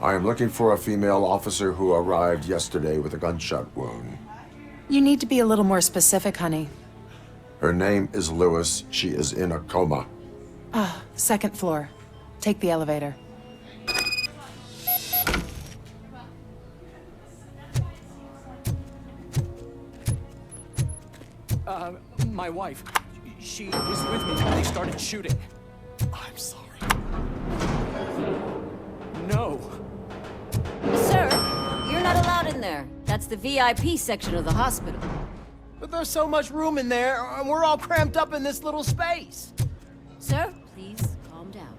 I am looking for a female officer who arrived yesterday with a gunshot wound. You need to be a little more specific, honey. Her name is Lewis. She is in a coma. Second floor. Take the elevator. My wife. She was with me when they started shooting. I'm sorry. No. Sir, you're not allowed in there. That's the VIP section of the hospital. But there's so much room in there, and we're all cramped up in this little space. Sir, please calm down.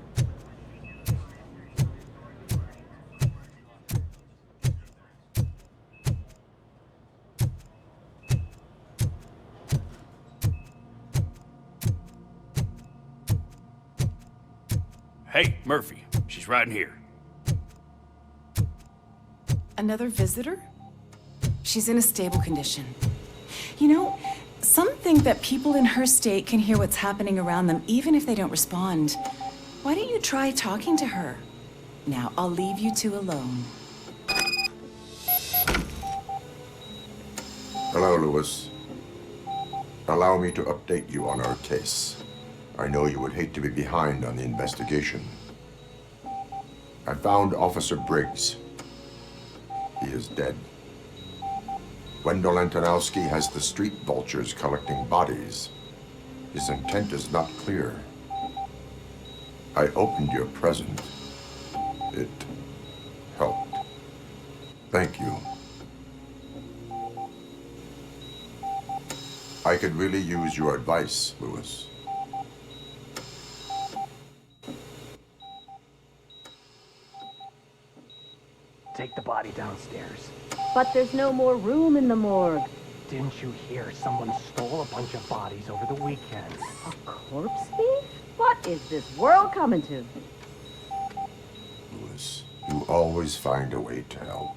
Hey, Murphy. She's right in here. Another visitor? She's in a stable condition. You know, some think that people in her state can hear what's happening around them even if they don't respond. Why don't you try talking to her? Now, I'll leave you two alone. Hello, Lewis. Allow me to update you on our case. I know you would hate to be behind on the investigation. I found Officer Briggs. He is dead. Wendell Antonowski has the street vultures collecting bodies. His intent is not clear. I opened your present. It helped. Thank you. I could really use your advice, Lewis. Take the body downstairs. But there's no more room in the morgue. Didn't you hear someone stole a bunch of bodies over the weekend? A corpse thief? What is this world coming to? Lewis, you always find a way to help.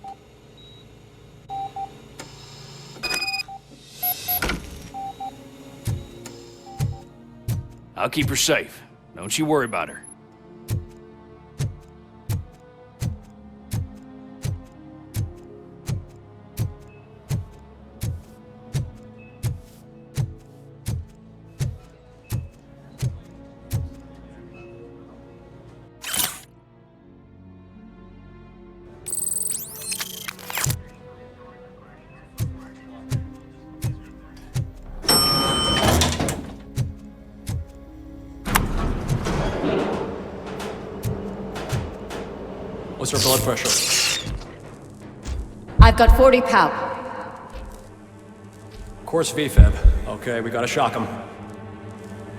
I'll keep her safe. Don't you worry about her. What's her blood pressure? I've got 40 pow. Course VFib. Okay, we gotta shock him.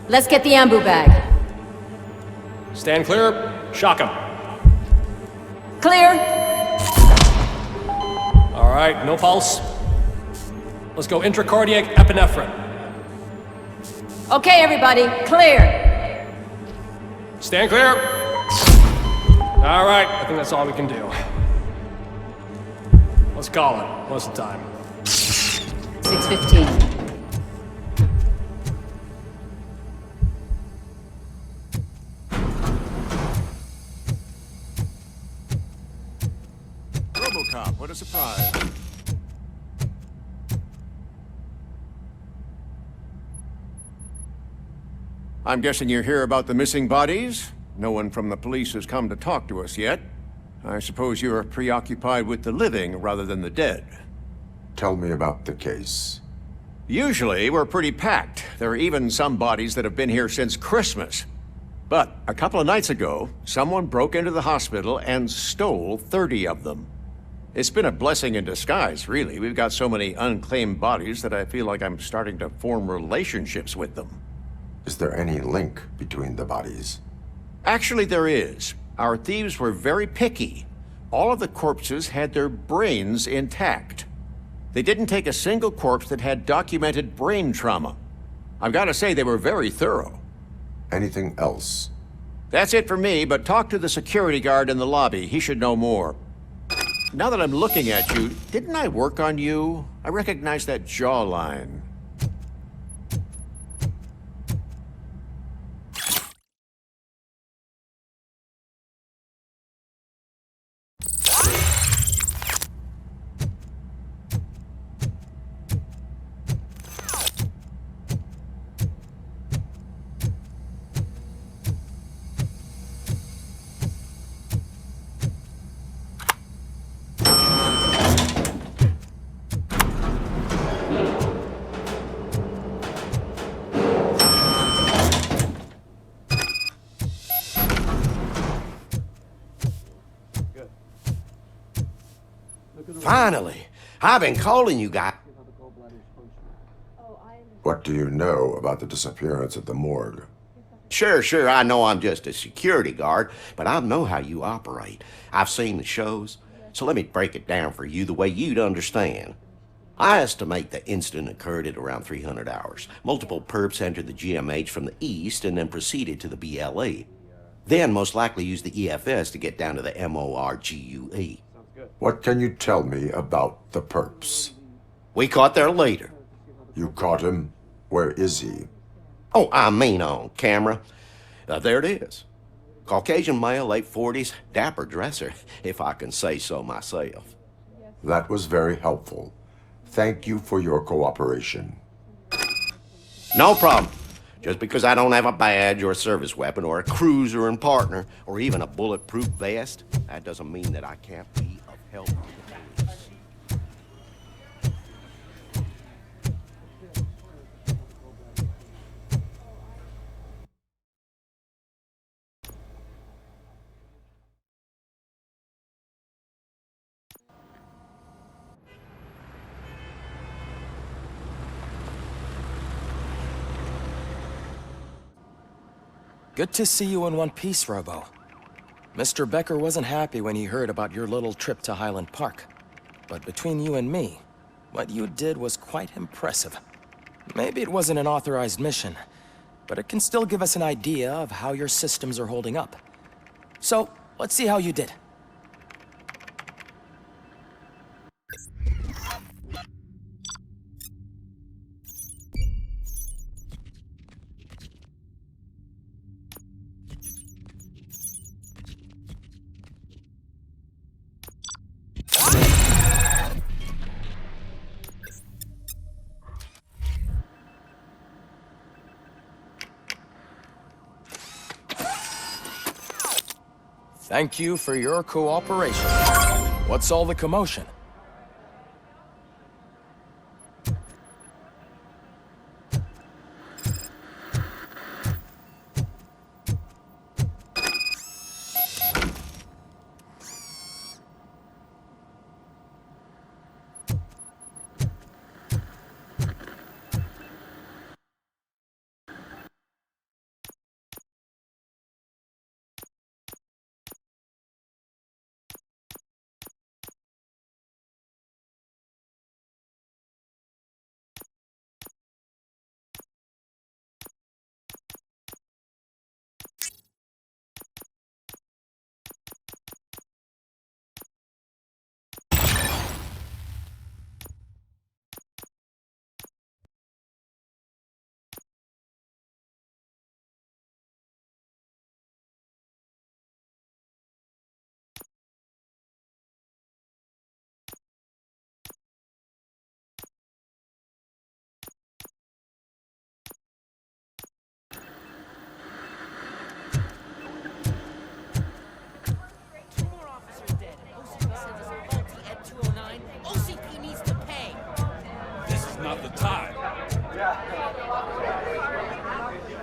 Let's get the ambu bag. Stand clear. Shock him. Clear. All right, no pulse. Let's go intracardiac epinephrine. Okay, everybody, clear. Stand clear. All right, I think that's all we can do. Let's call it. What's the time? 6:15. Robocop, what a surprise. I'm guessing you're here about the missing bodies? No one from the police has come to talk to us yet. I suppose you're preoccupied with the living rather than the dead. Tell me about the case. Usually, we're pretty packed. There are even some bodies that have been here since Christmas. But a couple of nights ago, someone broke into the hospital and stole 30 of them. It's been a blessing in disguise, really. We've got so many unclaimed bodies that I feel like I'm starting to form relationships with them. Is there any link between the bodies? Actually, there is. Our thieves were very picky. All of the corpses had their brains intact. They didn't take a single corpse that had documented brain trauma. I've got to say, they were very thorough. Anything else? That's it for me, but talk to the security guard in the lobby. He should know more. Now that I'm looking at you, didn't I work on you? I recognize that jawline. Finally! I've been calling you guys. What do you know about the disappearance at the morgue? Sure, I know I'm just a security guard, but I know how you operate. I've seen the shows, so let me break it down for you the way you'd understand. I estimate the incident occurred at around 300 hours. Multiple perps entered the GMH from the east and then proceeded to the BLE. Then most likely used the EFS to get down to the MORGUE. What can you tell me about the perps? We caught their leader. You caught him? Where is he? Oh, I mean on camera. There it is. Caucasian male, late 40s, dapper dresser, if I can say so myself. That was very helpful. Thank you for your cooperation. No problem. Just because I don't have a badge or a service weapon or a cruiser and partner or even a bulletproof vest, that doesn't mean that I can't be of help. Good to see you in one piece, Robo. Mr. Becker wasn't happy when he heard about your little trip to Highland Park. But between you and me, what you did was quite impressive. Maybe it wasn't an authorized mission, but it can still give us an idea of how your systems are holding up. So, let's see how you did. Thank you for your cooperation. What's all the commotion?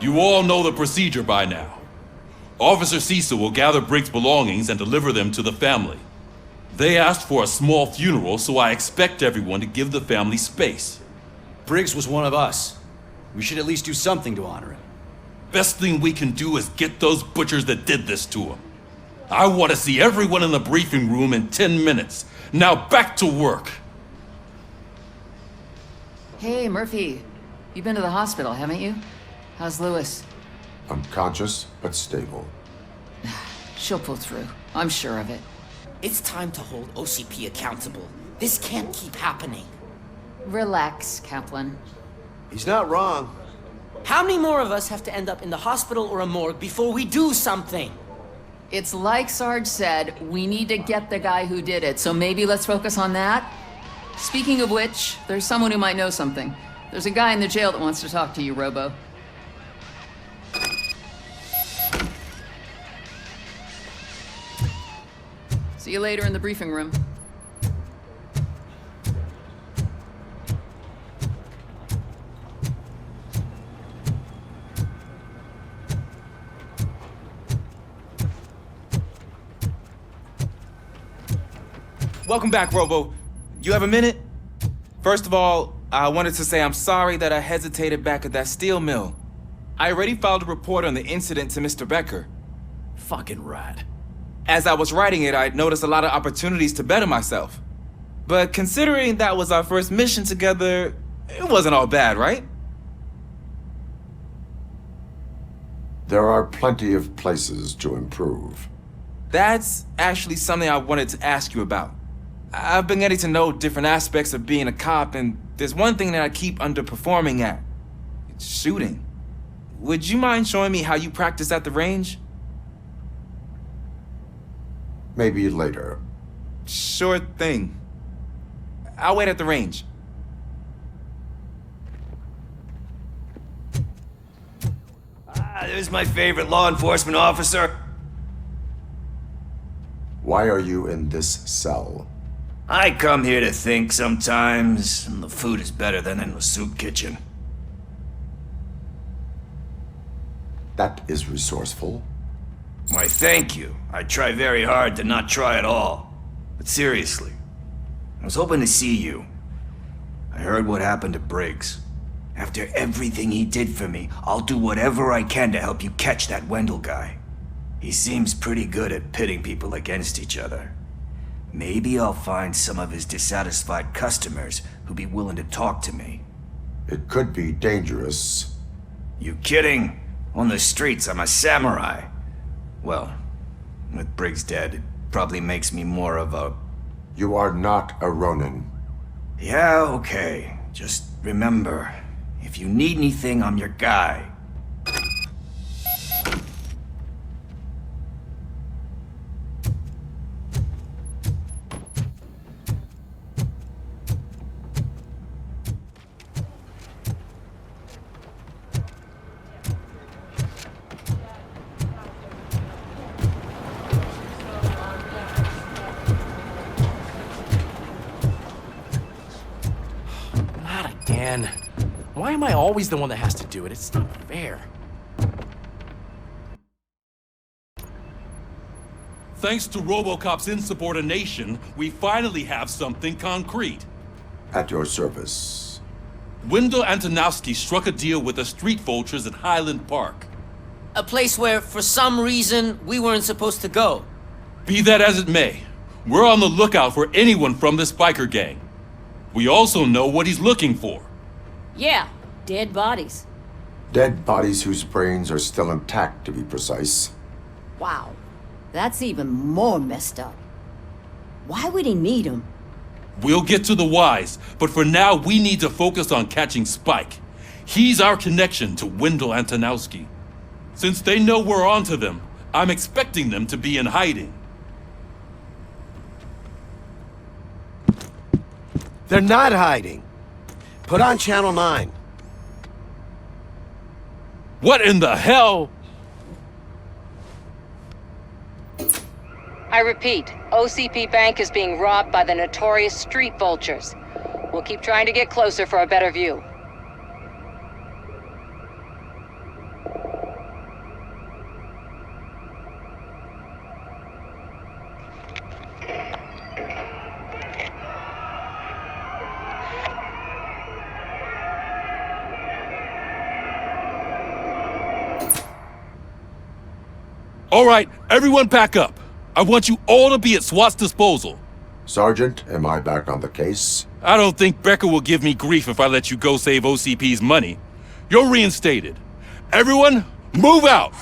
You all know the procedure by now. Officer Cecil will gather Briggs' belongings and deliver them to the family. They asked for a small funeral, so I expect everyone to give the family space. Briggs was one of us. We should at least do something to honor him. Best thing we can do is get those butchers that did this to him. I want to see everyone in the briefing room in 10 minutes. Now back to work. Hey, Murphy. You've been to the hospital, haven't you? How's Lewis? Unconscious, but stable. She'll pull through. I'm sure of it. It's time to hold OCP accountable. This can't keep happening. Relax, Kaplan. He's not wrong. How many more of us have to end up in the hospital or a morgue before we do something? It's like Sarge said, we need to get the guy who did it, so maybe let's focus on that? Speaking of which, there's someone who might know something. There's a guy in the jail that wants to talk to you, Robo. See you later in the briefing room. Welcome back, Robo. You have a minute? First of all, I wanted to say I'm sorry that I hesitated back at that steel mill. I already filed a report on the incident to Mr. Becker. Fucking rat. As I was writing it, I'd noticed a lot of opportunities to better myself. But considering that was our first mission together, it wasn't all bad, right? There are plenty of places to improve. That's actually something I wanted to ask you about. I've been getting to know different aspects of being a cop, and there's one thing that I keep underperforming at. It's shooting. Would you mind showing me how you practice at the range? Maybe later. Sure thing. I'll wait at the range. There's my favorite law enforcement officer. Why are you in this cell? I come here to think sometimes, and the food is better than in the soup kitchen. That is resourceful. Why, thank you. I try very hard to not try at all. But seriously, I was hoping to see you. I heard what happened to Briggs. After everything he did for me, I'll do whatever I can to help you catch that Wendell guy. He seems pretty good at pitting people against each other. Maybe I'll find some of his dissatisfied customers who'd be willing to talk to me. It could be dangerous. You kidding? On the streets, I'm a samurai. Well, with Briggs dead, it probably makes me more of a... You are not a Ronin. Yeah, okay. Just remember, if you need anything, I'm your guy. Why am I always the one that has to do it? It's not fair. Thanks to Robocop's insubordination, we finally have something concrete. At your service. Wendell Antonowski struck a deal with the street vultures at Highland Park. A place where, for some reason, we weren't supposed to go. Be that as it may, we're on the lookout for anyone from this biker gang. We also know what he's looking for. Yeah, dead bodies. Dead bodies whose brains are still intact, to be precise. Wow, that's even more messed up. Why would he need them? We'll get to the whys, but for now we need to focus on catching Spike. He's our connection to Wendell Antonowski. Since they know we're onto them, I'm expecting them to be in hiding. They're not hiding. Put on Channel 9. What in the hell? I repeat, OCP Bank is being robbed by the notorious street vultures. We'll keep trying to get closer for a better view. All right, everyone pack up. I want you all to be at SWAT's disposal. Sergeant, am I back on the case? I don't think Becker will give me grief if I let you go save OCP's money. You're reinstated. Everyone, move out!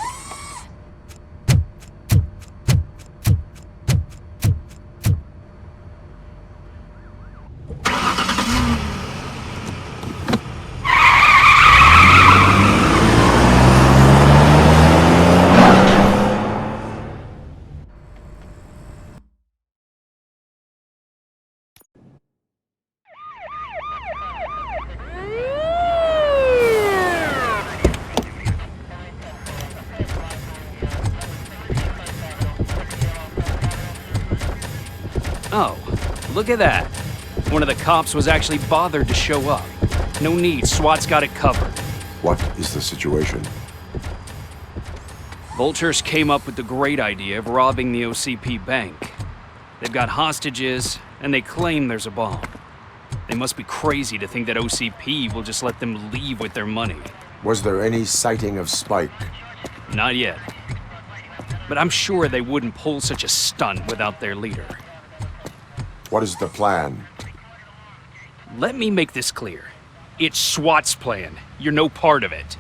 Oh, look at that. One of the cops was actually bothered to show up. No need, SWAT's got it covered. What is the situation? Vultures came up with the great idea of robbing the OCP bank. They've got hostages, and they claim there's a bomb. They must be crazy to think that OCP will just let them leave with their money. Was there any sighting of Spike? Not yet. But I'm sure they wouldn't pull such a stunt without their leader. What is the plan? Let me make this clear. It's SWAT's plan. You're no part of it.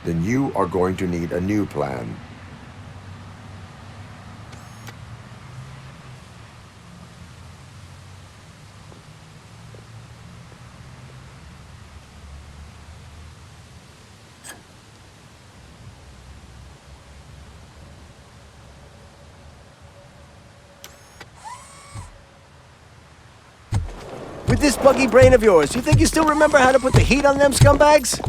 Then you are going to need a new plan. With this buggy brain of yours, you think you still remember how to put the heat on them scumbags?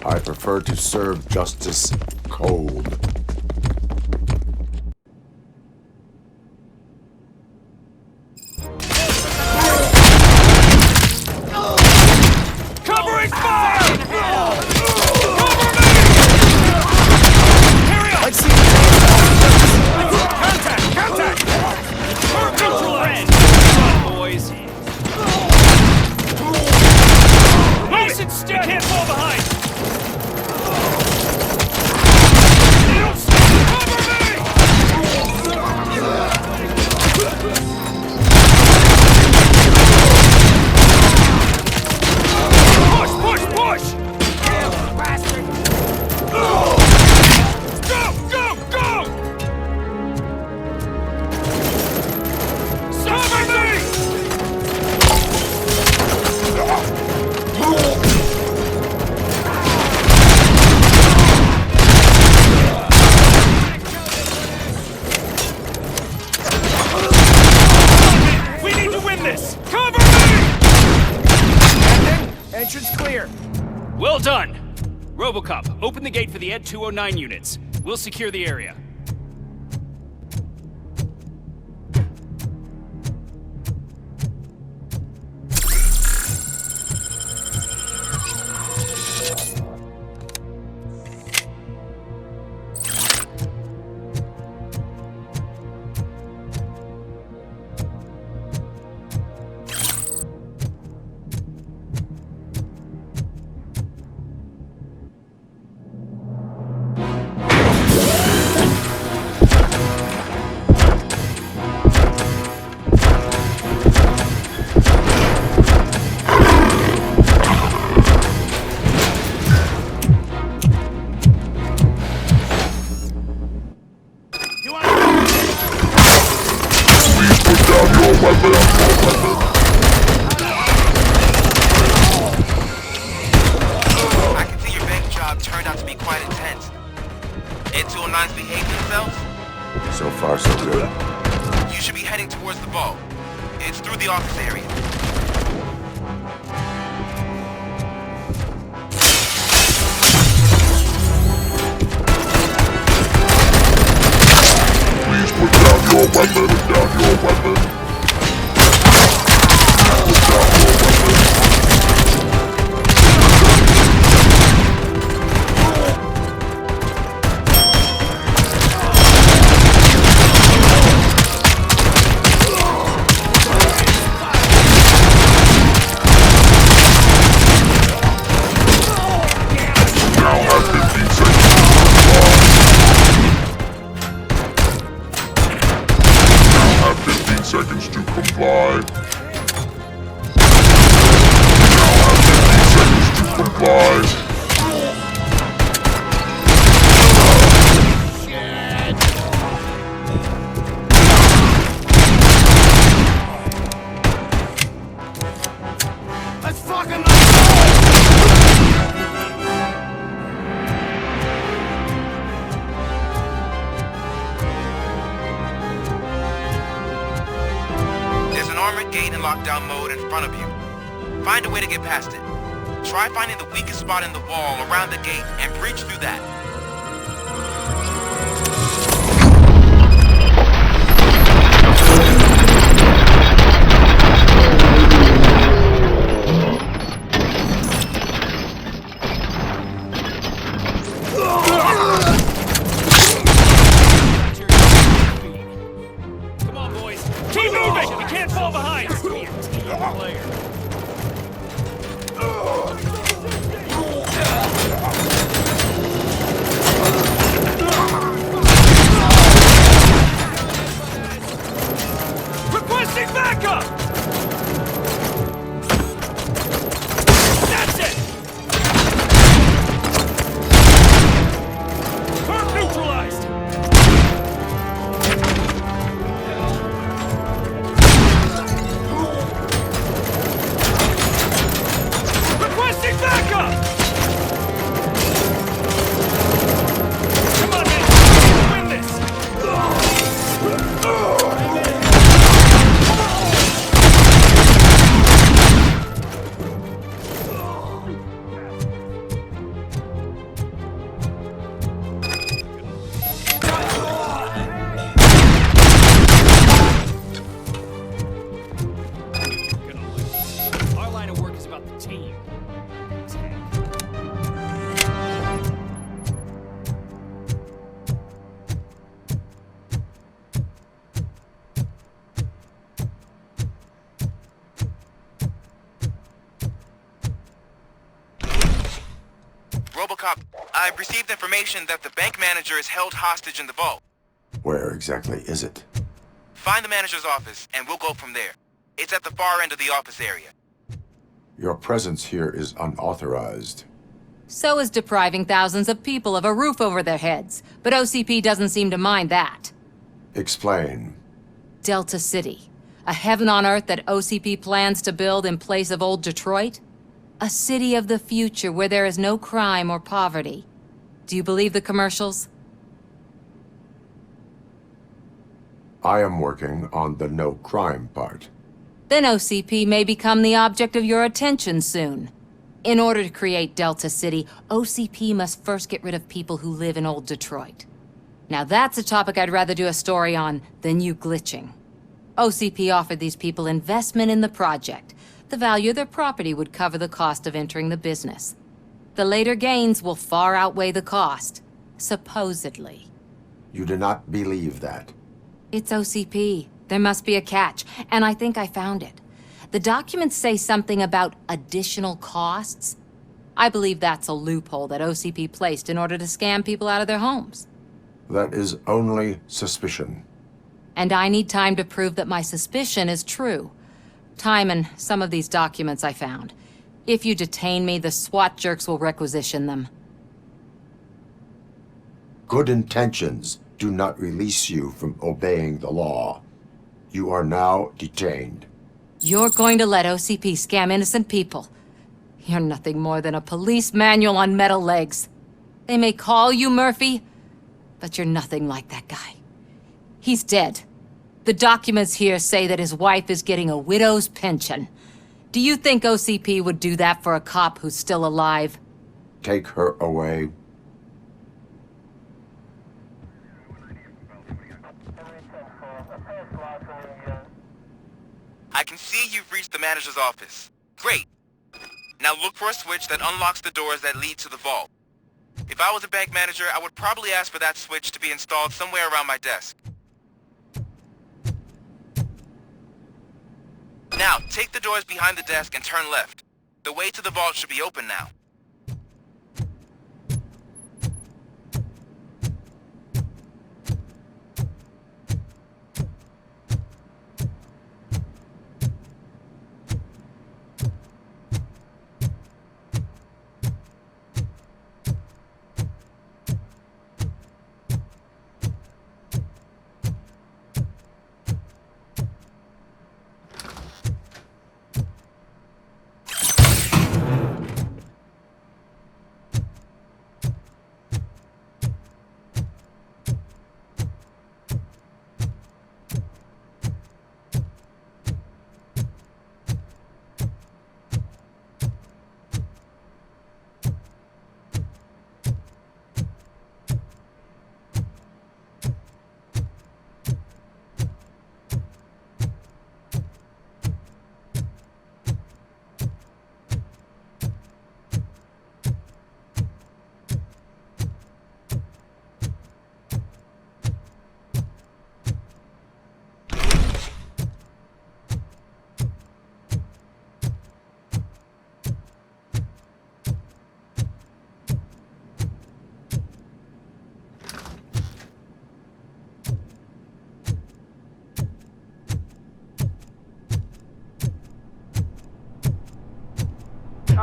I prefer to serve justice cold. Covering fire! Cover me! Carry on! Let's see. Contact! Neutral end! Boys. Nice and stick! You can't fall behind! They don't stop! Cover me! Push! Bastard! Go! Cover me! We need to win this! Cover me! Entrance clear. Well done! Robocop, open the gate for the Ed 209 units. We'll secure the area. I can see your bank job turned out to be quite intense. Ed 209's behaved themselves? So far, so good. You should be heading towards the vault. It's through the office area. Please put down your weapon, seconds to comply. Let's fucking There's an armored gate in lockdown mode in front of you. Find a way to get past it. Try finding the weakest spot in the wall around the gate and breach through that. Keep moving! We can't fall behind! Be a team player. Requesting backup! That's it! Turret neutralized! Requesting backup! Come on, man! Win this! Our line of work is about the team. Robocop, I've received information that the bank manager is held hostage in the vault. Where exactly is it? Find the manager's office, and we'll go from there. It's at the far end of the office area. Your presence here is unauthorized. So is depriving thousands of people of a roof over their heads. But OCP doesn't seem to mind that. Explain. Delta City. A heaven on earth that OCP plans to build in place of old Detroit? A city of the future where there is no crime or poverty. Do you believe the commercials? I am working on the no crime part. Then OCP may become the object of your attention soon. In order to create Delta City, OCP must first get rid of people who live in old Detroit. Now that's a topic I'd rather do a story on than you glitching. OCP offered these people investment in the project. The value of their property would cover the cost of entering the business. The later gains will far outweigh the cost, supposedly. You do not believe that. It's OCP. There must be a catch, and I think I found it. The documents say something about additional costs. I believe that's a loophole that OCP placed in order to scam people out of their homes. That is only suspicion. And I need time to prove that my suspicion is true. Time and some of these documents I found. If you detain me, the SWAT jerks will requisition them. Good intentions do not release you from obeying the law. You are now detained. You're going to let OCP scam innocent people. You're nothing more than a police manual on metal legs. They may call you Murphy, but you're nothing like that guy. He's dead. The documents here say that his wife is getting a widow's pension. Do you think OCP would do that for a cop who's still alive? Take her away. I can see you've reached the manager's office. Great. Now look for a switch that unlocks the doors that lead to the vault. If I was a bank manager, I would probably ask for that switch to be installed somewhere around my desk. Now, take the doors behind the desk and turn left. The way to the vault should be open now.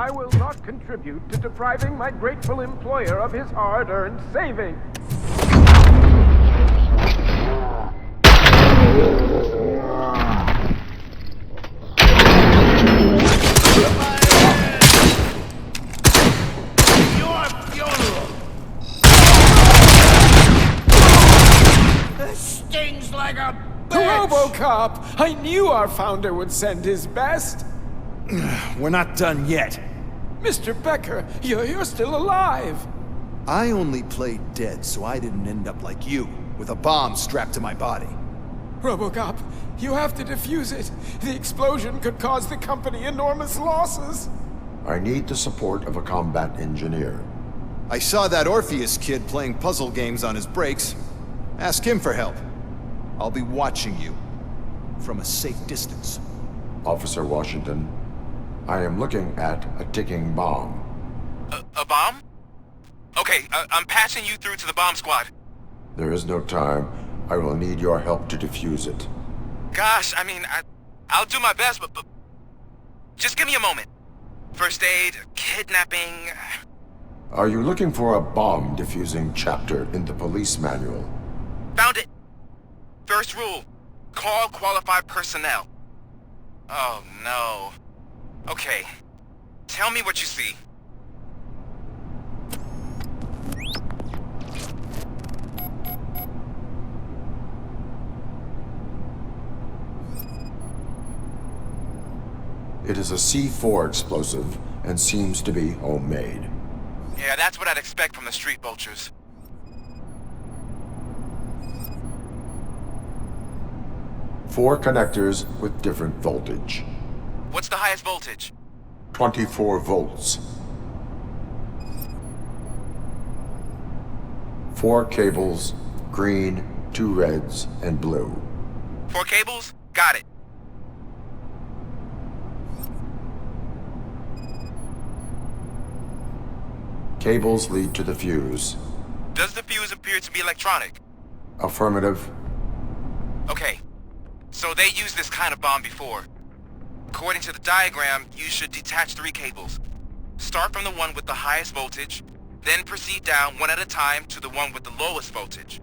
I will not contribute to depriving my grateful employer of his hard-earned savings. Your funeral! This stings like a bitch! Robocop! I knew our founder would send his best! We're not done yet. Mr. Becker, you're still alive! I only played dead so I didn't end up like you, with a bomb strapped to my body. Robocop, you have to defuse it. The explosion could cause the company enormous losses. I need the support of a combat engineer. I saw that Orpheus kid playing puzzle games on his breaks. Ask him for help. I'll be watching you. From a safe distance. Officer Washington, I am looking at a ticking bomb. A bomb? Okay, I'm passing you through to the bomb squad. There is no time. I will need your help to defuse it. Gosh, I mean, I'll do my best, but just give me a moment. First aid, kidnapping... Are you looking for a bomb defusing chapter in the police manual? Found it! First rule, call qualified personnel. Oh no. Okay, tell me what you see. It is a C4 explosive and seems to be homemade. Yeah, that's what I'd expect from the street vultures. Four connectors with different voltage. What's the highest voltage? 24 volts. 4 cables, green, 2 reds, and blue. 4 cables? Got it. Cables lead to the fuse. Does the fuse appear to be electronic? Affirmative. Okay, so they used this kind of bomb before. According to the diagram, you should detach 3 cables. Start from the one with the highest voltage, then proceed down one at a time to the one with the lowest voltage.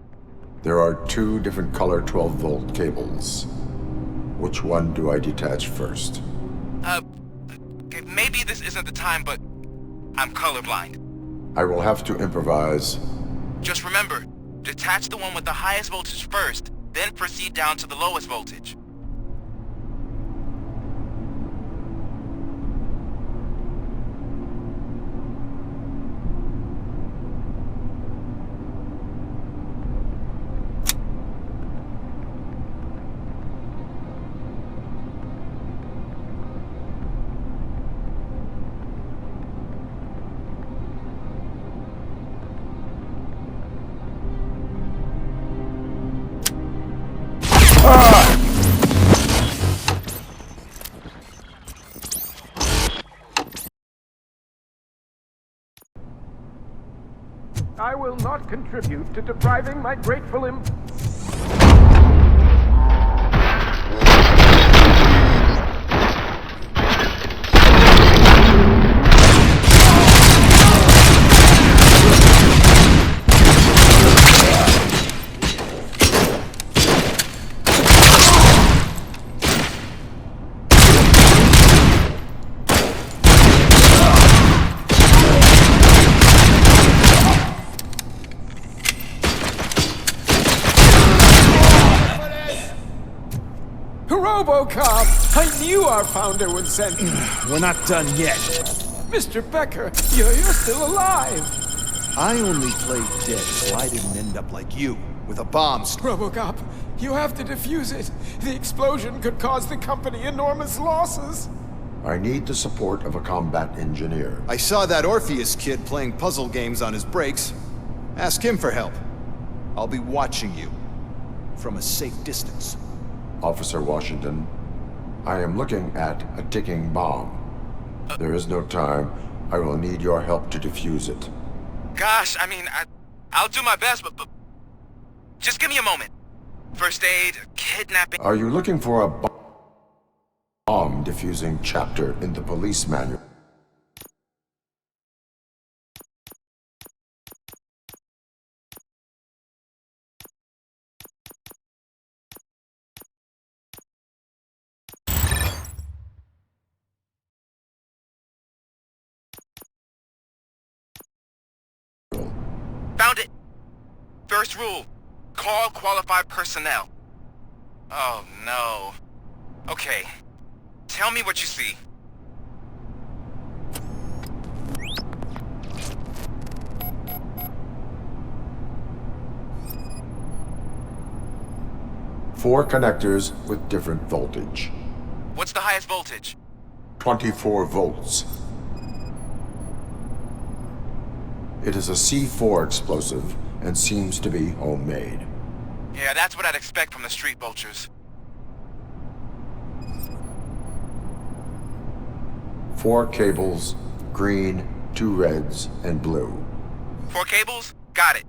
There are 2 different color 12-volt cables. Which one do I detach first? Okay, maybe this isn't the time, but I'm colorblind. I will have to improvise. Just remember, detach the one with the highest voltage first, then proceed down to the lowest voltage. I will not contribute to depriving my grateful Robocop! I knew our founder would send... We're not done yet. Mr. Becker, you're still alive! I only played dead so I didn't end up like you, with a bomb... Robocop, you have to defuse it. The explosion could cause the company enormous losses. I need the support of a combat engineer. I saw that Orpheus kid playing puzzle games on his breaks. Ask him for help. I'll be watching you. From a safe distance. Officer Washington, I am looking at a ticking bomb. There is no time. I will need your help to defuse it. Gosh, I mean, I'll do my best, but just give me a moment. First aid, kidnapping... Are you looking for a bomb defusing chapter in the police manual? First rule, call qualified personnel. Oh no. Okay, tell me what you see. Four connectors with different voltage. What's the highest voltage? 24 volts. It is a C4 explosive and seems to be homemade. Yeah, that's what I'd expect from the street vultures. 4 cables, green, 2 reds, and blue. 4 cables? Got it.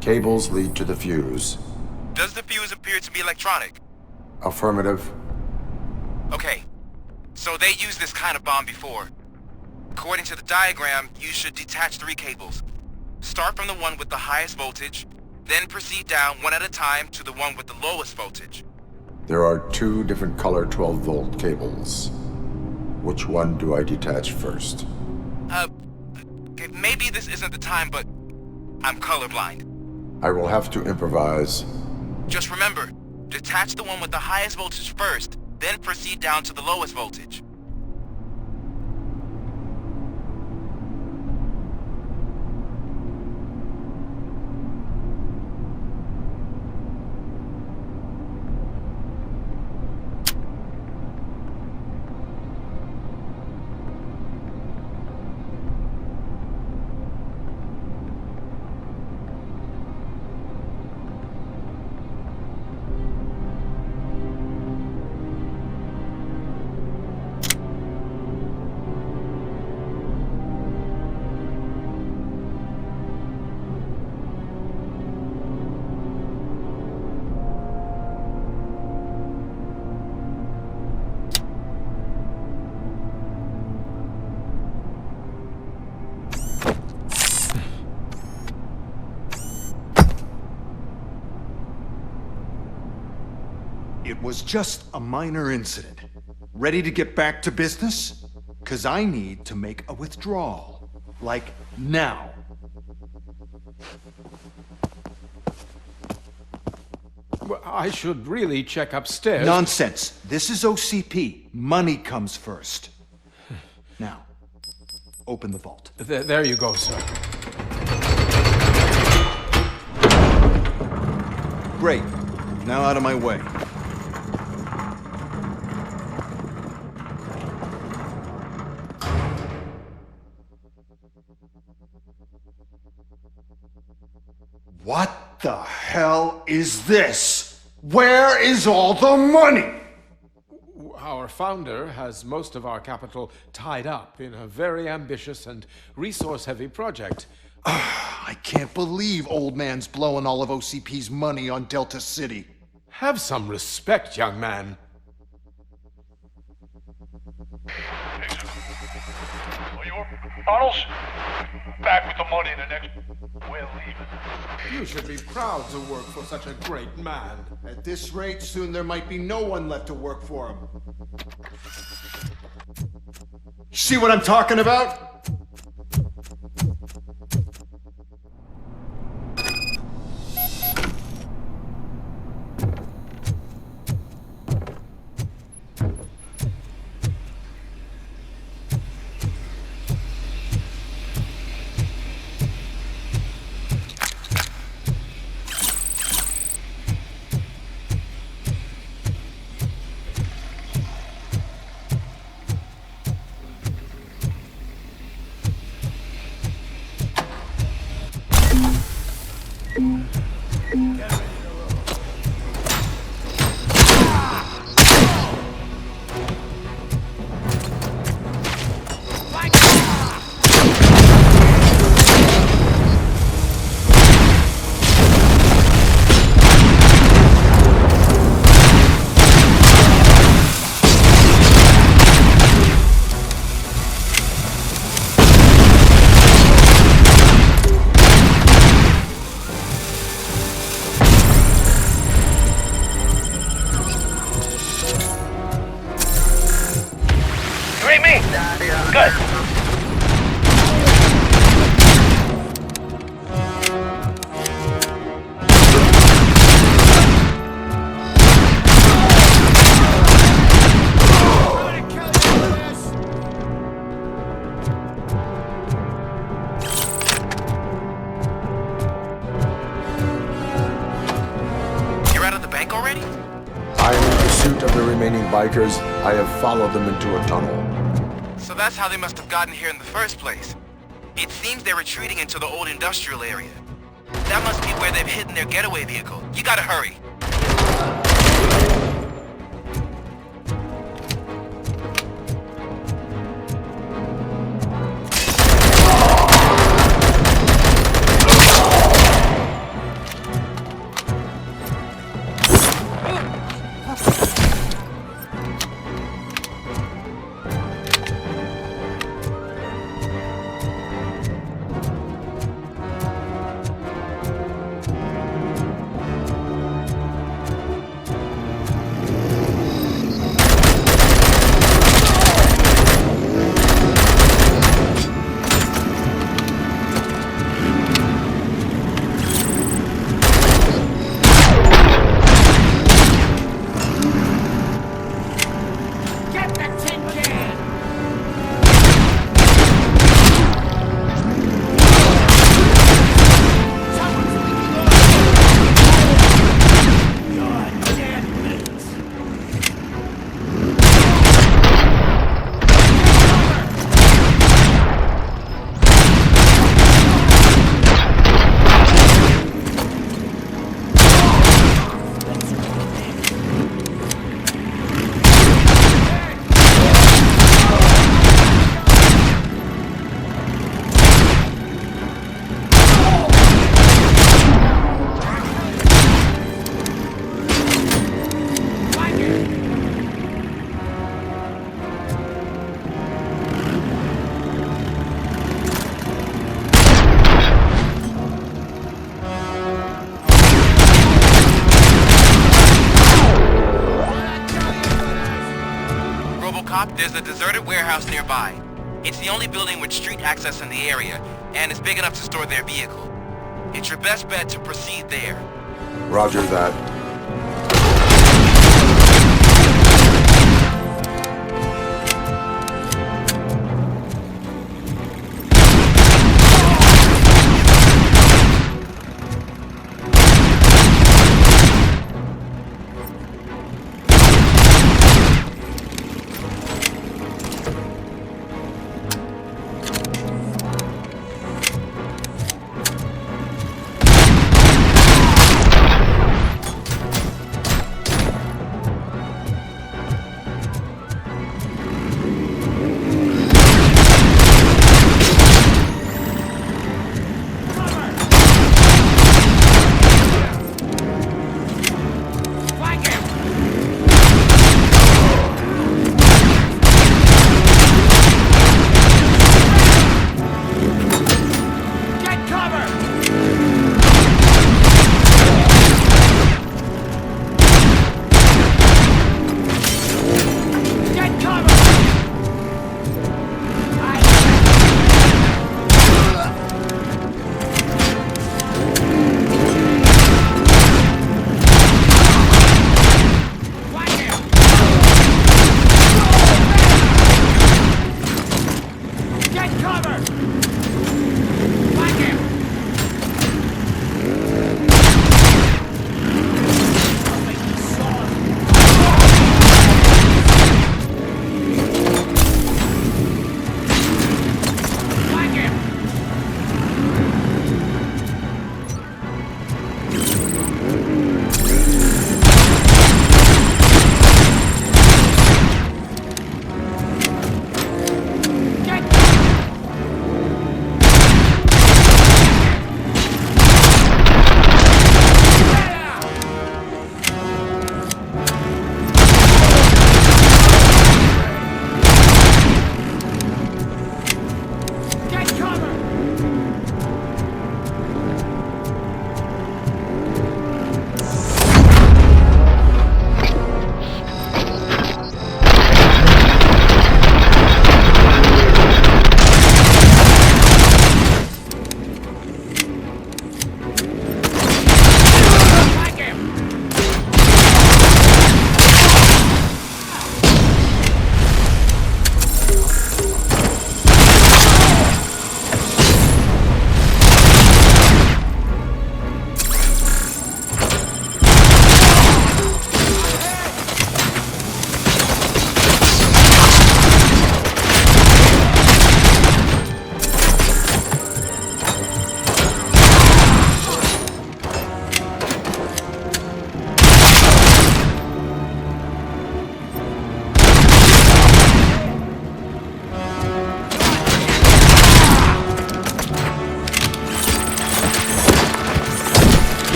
Cables lead to the fuse. Does the fuse appear to be electronic? Affirmative. Okay, so they used this kind of bomb before. According to the diagram, you should detach 3 cables. Start from the one with the highest voltage, then proceed down one at a time to the one with the lowest voltage. There are 2 different color 12-volt cables. Which one do I detach first? Okay, maybe this isn't the time, but I'm colorblind. I will have to improvise. Just remember, detach the one with the highest voltage first, then proceed down to the lowest voltage. It was just a minor incident. Ready to get back to business? 'Cause I need to make a withdrawal. Like, now. Well, I should really check upstairs. Nonsense. This is OCP. Money comes first. Now, open the vault. There you go, sir. Great. Now out of my way. What the hell is this? Where is all the money? Our founder has most of our capital tied up in a very ambitious and resource-heavy project. I can't believe old man's blowing all of OCP's money on Delta City. Have some respect, young man. Arnold's back with the money in the next... We're leaving. You should be proud to work for such a great man. At this rate, soon there might be no one left to work for him. See what I'm talking about? pursuit of the remaining bikers, I have followed them into a tunnel. So that's how they must have gotten here in the first place. It seems they're retreating into the old industrial area. That must be where they've hidden their getaway vehicle. You gotta hurry. Robocop, there's a deserted warehouse nearby. It's the only building with street access in the area, and it's big enough to store their vehicle. It's your best bet to proceed there. Roger that.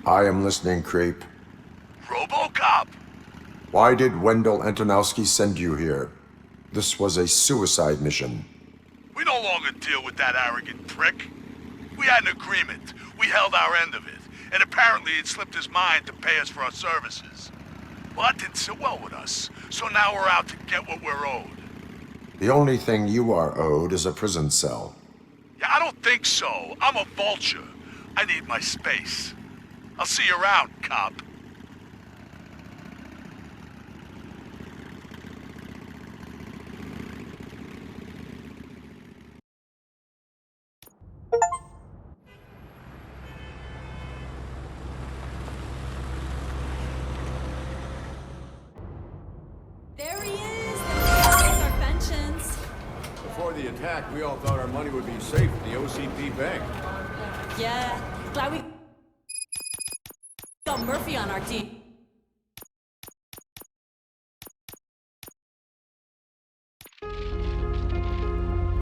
I am listening, creep. Robocop! Why did Wendell Antonowski send you here? This was a suicide mission. We no longer deal with that arrogant prick. We had an agreement. We held our end of it. And apparently it slipped his mind to pay us for our services. Well, that didn't sit well with us. So now we're out to get what we're owed. The only thing you are owed is a prison cell. Yeah, I don't think so. I'm a vulture. I need my space. I'll see you around, cop. There he is! Our pensions. Before the attack, we all thought our money would be safe at the OCP bank. Yeah, glad we got Murphy on our team.